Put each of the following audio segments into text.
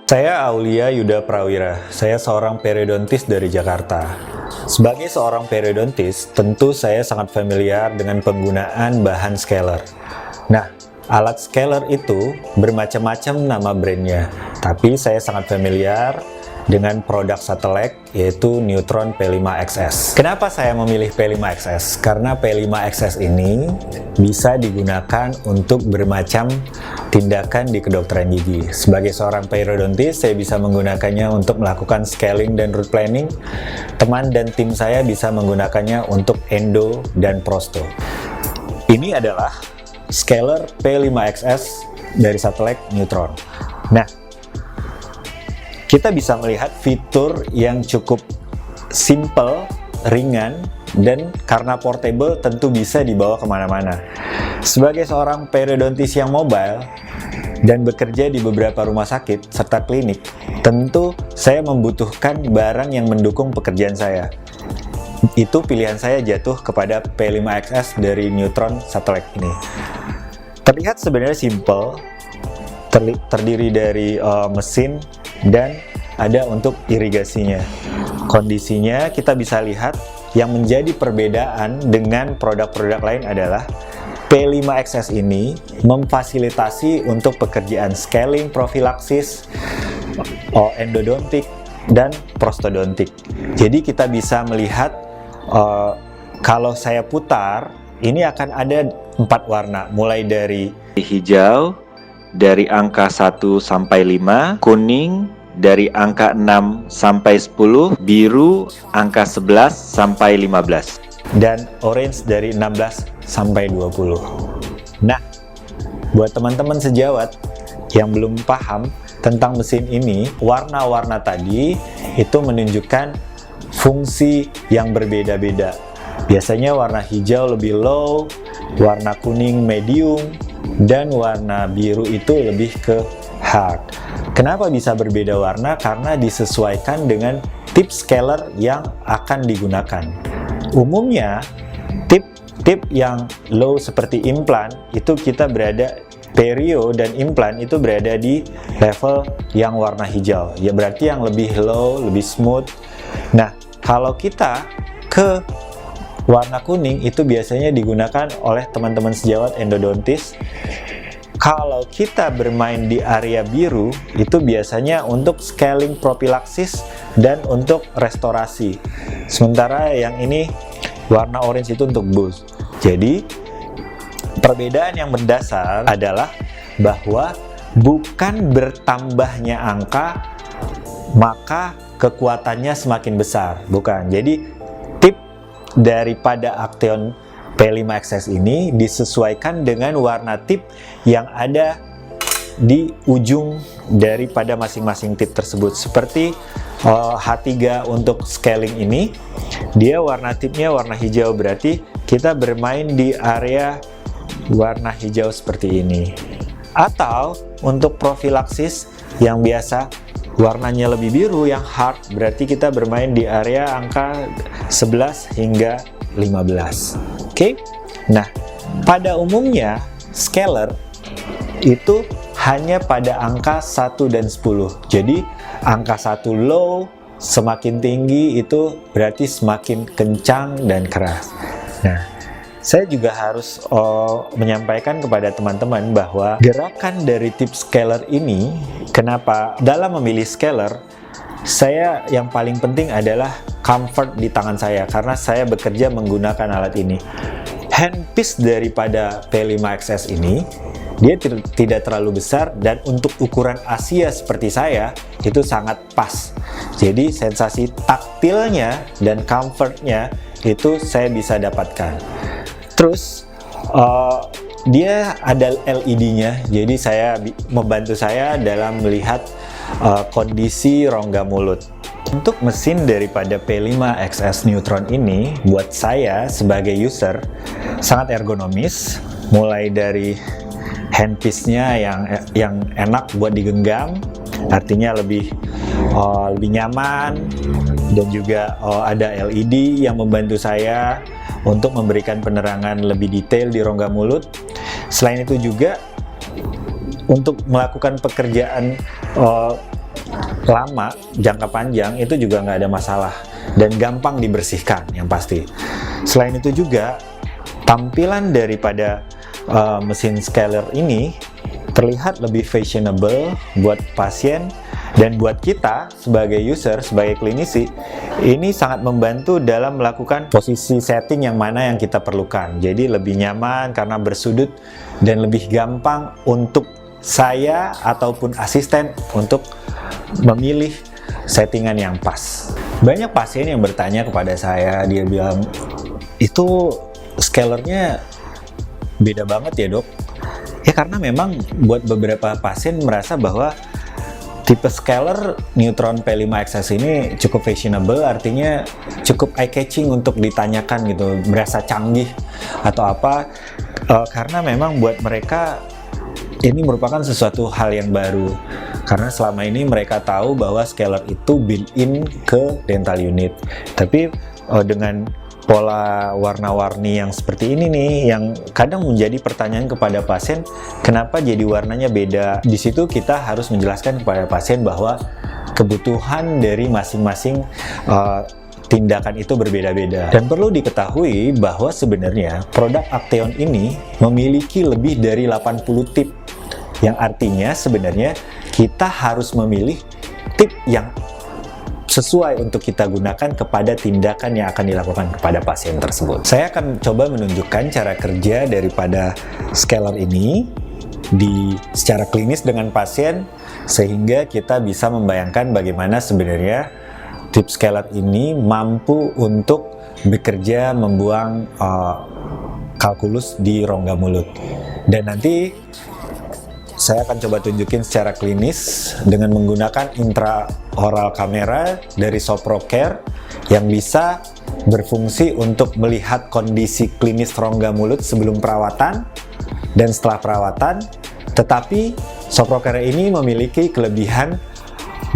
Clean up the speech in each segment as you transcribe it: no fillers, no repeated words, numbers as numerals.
Saya Aulia Yuda Prawira, saya seorang periodontis dari Jakarta. Sebagai seorang periodontis, tentu saya sangat familiar dengan penggunaan bahan scaler. Nah, alat scaler itu bermacam-macam nama brandnya, tapi saya sangat familiar dengan produk Satelek yaitu Neutron P5XS. Kenapa saya memilih P5XS? Karena P5XS ini bisa digunakan untuk bermacam tindakan di kedokteran gigi. Sebagai seorang periodontis, saya bisa menggunakannya untuk melakukan scaling dan root planning. Teman dan tim saya bisa menggunakannya untuk endo dan prosto. Ini adalah scaler P5XS dari Satelek Neutron. Nah, kita bisa melihat fitur yang cukup simple, ringan, dan karena portable tentu bisa dibawa kemana-mana. Sebagai seorang periodontis yang mobile dan bekerja di beberapa rumah sakit serta klinik, tentu saya membutuhkan barang yang mendukung pekerjaan saya. Itu pilihan saya jatuh kepada P5XS dari Neutron Satelek ini. Terlihat sebenarnya simple, terdiri dari mesin dan ada untuk irigasinya. Kondisinya kita bisa lihat yang menjadi perbedaan dengan produk-produk lain adalah P5XS ini memfasilitasi untuk pekerjaan scaling, profilaksis, endodontik, dan prostodontik. Jadi kita bisa melihat kalau saya putar, ini akan ada 4 warna, mulai dari hijau, dari angka 1 sampai 5, kuning dari angka 6 sampai 10, biru angka 11 sampai 15, dan orange dari 16 sampai 20. Nah, buat teman-teman sejawat yang belum paham tentang mesin ini, warna-warna tadi itu menunjukkan fungsi yang berbeda-beda. Biasanya warna hijau lebih low, warna kuning medium, dan warna biru itu lebih ke hard. Kenapa bisa berbeda warna? Karena disesuaikan dengan tip scaler yang akan digunakan. Umumnya tip yang low seperti implan itu kita berada, perio dan implan itu berada di level yang warna hijau. Ya berarti yang lebih low, lebih smooth. Nah, kalau kita ke warna kuning itu biasanya digunakan oleh teman-teman sejawat endodontis. Kalau kita bermain di area biru, itu biasanya untuk scaling profilaksis dan untuk restorasi. Sementara yang ini warna orange itu untuk boost. Jadi, perbedaan yang mendasar adalah bahwa bukan bertambahnya angka, maka kekuatannya semakin besar. Bukan. Jadi, tip daripada Action P5XS ini disesuaikan dengan warna tip yang ada di ujung daripada masing-masing tip tersebut. Seperti H3 untuk scaling ini, dia warna tipnya warna hijau, berarti kita bermain di area warna hijau seperti ini. Atau untuk profilaksis yang biasa warnanya lebih biru yang hard, berarti kita bermain di area angka 11 hingga 15. Oke? Nah, pada umumnya scaler itu hanya pada angka 1 dan 10. Jadi, angka 1 low, semakin tinggi itu berarti semakin kencang dan keras. Nah, saya juga harus menyampaikan kepada teman-teman bahwa gerakan dari tip scaler ini, kenapa dalam memilih scaler, saya yang paling penting adalah comfort di tangan saya, karena saya bekerja menggunakan alat ini. Handpiece daripada P5XS ini, dia tidak terlalu besar, dan untuk ukuran Asia seperti saya, itu sangat pas. Jadi sensasi taktilnya dan comfortnya itu saya bisa dapatkan. Terus dia ada LED-nya, jadi membantu saya dalam melihat kondisi rongga mulut. Untuk mesin daripada P5XS Neutron ini, buat saya sebagai user sangat ergonomis, mulai dari handpiece-nya yang enak buat digenggam, artinya lebih nyaman, dan juga ada LED yang membantu saya untuk memberikan penerangan lebih detail di rongga mulut. Selain itu juga untuk melakukan pekerjaan lama, jangka panjang itu juga nggak ada masalah dan gampang dibersihkan yang pasti. Selain itu juga tampilan daripada mesin scaler ini terlihat lebih fashionable buat pasien dan buat kita sebagai user, sebagai klinisi. Ini sangat membantu dalam melakukan posisi setting yang mana yang kita perlukan. Jadi lebih nyaman karena bersudut dan lebih gampang untuk saya ataupun asisten untuk memilih settingan yang pas. Banyak pasien yang bertanya kepada saya, dia bilang, itu scalernya beda banget ya dok? Ya karena memang buat beberapa pasien merasa bahwa tipe scaler Neutron P5XS ini cukup fashionable, artinya cukup eye-catching untuk ditanyakan gitu, merasa canggih atau apa, karena memang buat mereka ini merupakan sesuatu hal yang baru. Karena selama ini mereka tahu bahwa scaler itu built-in ke dental unit. Tapi dengan pola warna-warni yang seperti ini nih, yang kadang menjadi pertanyaan kepada pasien, kenapa jadi warnanya beda? Di situ kita harus menjelaskan kepada pasien bahwa kebutuhan dari masing-masing tindakan itu berbeda-beda. Dan perlu diketahui bahwa sebenarnya produk Acteon ini memiliki lebih dari 80 tip, yang artinya sebenarnya kita harus memilih tip yang sesuai untuk kita gunakan kepada tindakan yang akan dilakukan kepada pasien tersebut. Saya akan coba menunjukkan cara kerja daripada scaler ini secara klinis dengan pasien, sehingga kita bisa membayangkan bagaimana sebenarnya tip scaler ini mampu untuk bekerja membuang kalkulus di rongga mulut. Dan nanti saya akan coba tunjukin secara klinis dengan menggunakan intraoral kamera dari SoproCare yang bisa berfungsi untuk melihat kondisi klinis rongga mulut sebelum perawatan dan setelah perawatan. Tetapi SoproCare ini memiliki kelebihan,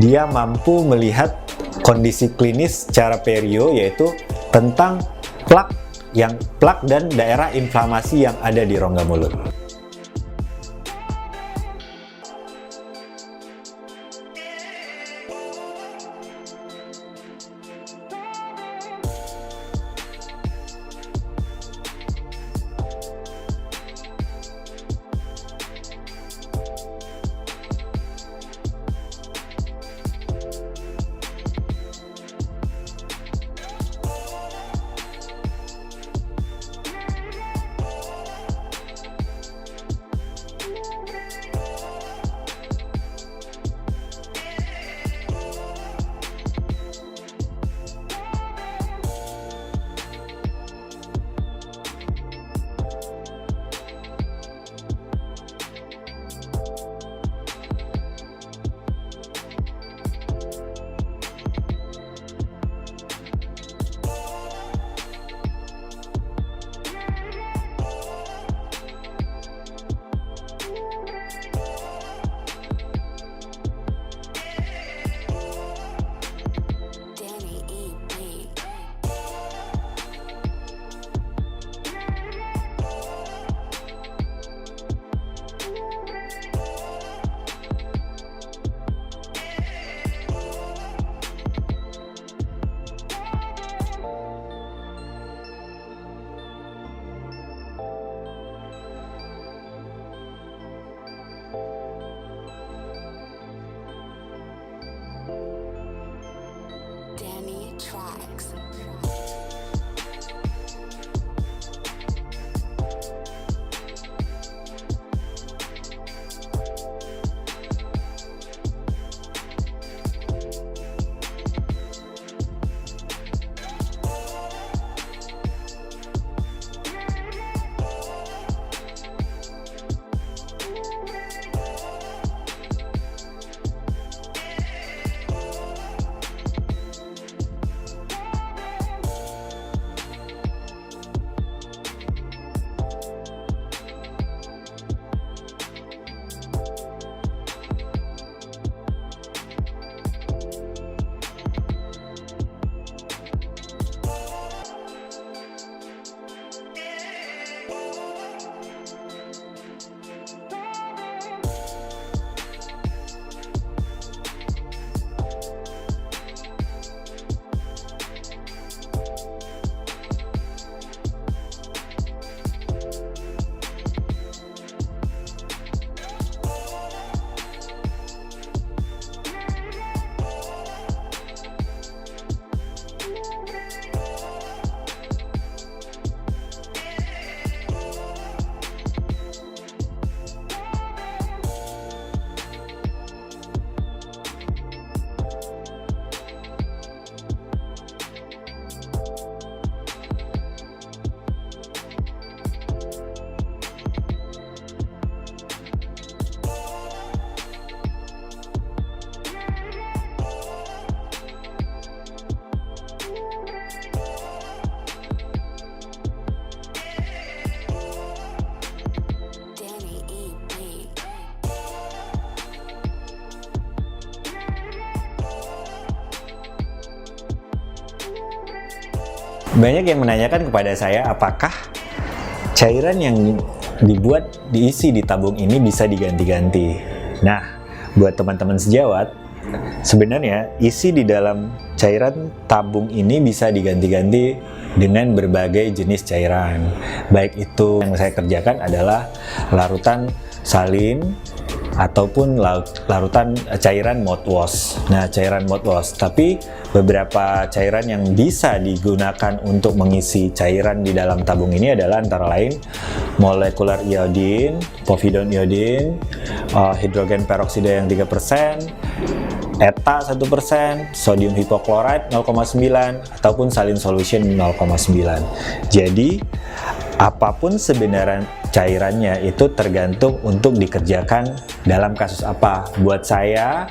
dia mampu melihat kondisi klinis secara perio, yaitu tentang plak dan daerah inflamasi yang ada di rongga mulut. Banyak yang menanyakan kepada saya apakah cairan yang diisi di tabung ini bisa diganti-ganti. Nah, buat teman-teman sejawat, sebenarnya isi di dalam cairan tabung ini bisa diganti-ganti dengan berbagai jenis cairan. Baik itu yang saya kerjakan adalah larutan salin ataupun larutan cairan mouthwash. Nah, cairan mouthwash. Tapi beberapa cairan yang bisa digunakan untuk mengisi cairan di dalam tabung ini adalah antara lain molekular iodine, povidone iodine, hidrogen peroksida yang 3%, ETA 1%, sodium hipochlorite 0,9, ataupun saline solution 0,9. Jadi, apapun sebenarnya cairannya itu tergantung untuk dikerjakan dalam kasus apa. Buat saya,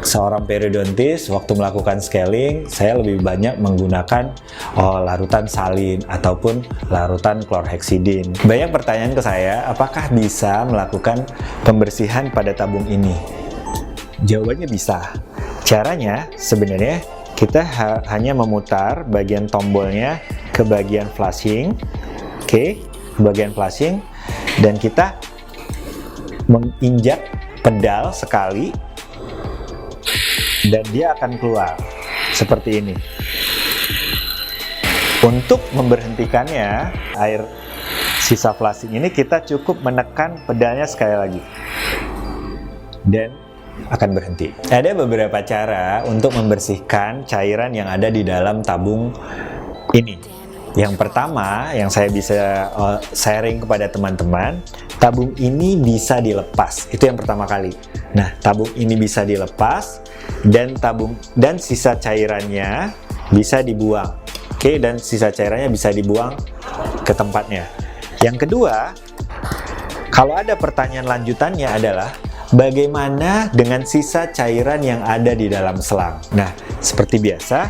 seorang periodontis, waktu melakukan scaling, saya lebih banyak menggunakan larutan salin ataupun larutan chlorhexidine. Banyak pertanyaan ke saya, apakah bisa melakukan pembersihan pada tabung ini? Jawabannya bisa. Caranya sebenarnya kita hanya memutar bagian tombolnya ke bagian flushing, ke bagian flushing, dan kita menginjak pedal sekali dan dia akan keluar seperti ini. Untuk memberhentikannya, air sisa flushing ini kita cukup menekan pedalnya sekali lagi dan akan berhenti. Ada beberapa cara untuk membersihkan cairan yang ada di dalam tabung ini. Yang pertama yang saya bisa sharing kepada teman-teman, tabung ini bisa dilepas. Itu yang pertama kali. Nah, tabung ini bisa dilepas dan sisa cairannya bisa dibuang. Oke, dan sisa cairannya bisa dibuang ke tempatnya. Yang kedua, kalau ada pertanyaan lanjutannya adalah bagaimana dengan sisa cairan yang ada di dalam selang? Nah, seperti biasa,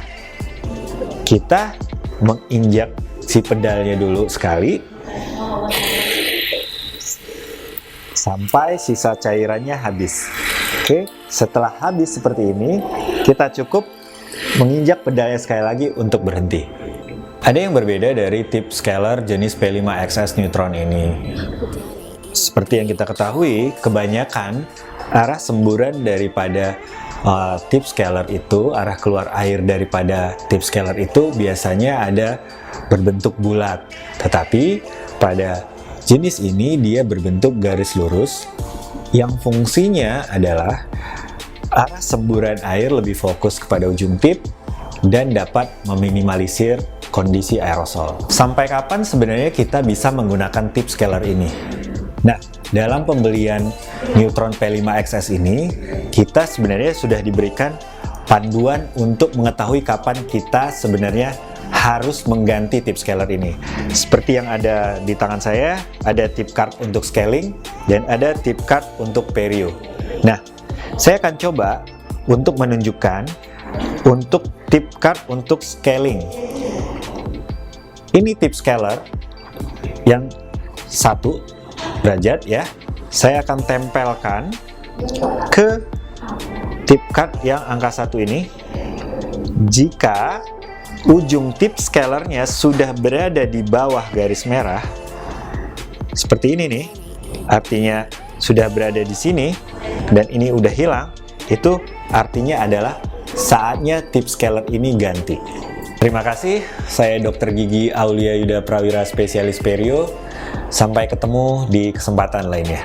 kita menginjak si pedalnya dulu sekali sampai sisa cairannya habis. Oke, setelah habis seperti ini, kita cukup menginjak pedalnya sekali lagi untuk berhenti. Ada yang berbeda dari tip scaler jenis P5XS Neutron ini. Seperti yang kita ketahui, kebanyakan arah semburan daripada tip scaler itu, arah keluar air daripada tip scaler itu biasanya ada berbentuk bulat. Tetapi pada jenis ini dia berbentuk garis lurus yang fungsinya adalah arah semburan air lebih fokus kepada ujung tip dan dapat meminimalisir kondisi aerosol. Sampai kapan sebenarnya kita bisa menggunakan tip scaler ini? Nah, dalam pembelian Neutron P5XS ini, kita sebenarnya sudah diberikan panduan untuk mengetahui kapan kita sebenarnya harus mengganti tip scaler ini. Seperti yang ada di tangan saya, ada tip card untuk scaling dan ada tip card untuk perio. Nah, saya akan coba untuk menunjukkan untuk tip card untuk scaling. Ini tip scaler yang 1 derajat ya. Saya akan tempelkan ke tip card yang angka 1 ini. Jika ujung tip scalernya sudah berada di bawah garis merah seperti ini nih, artinya sudah berada di sini dan ini udah hilang, itu artinya adalah saatnya tip scaler ini ganti. Terima kasih, saya Dr. Gigi Aulia Yuda Prawira, spesialis perio. Sampai ketemu di kesempatan lainnya.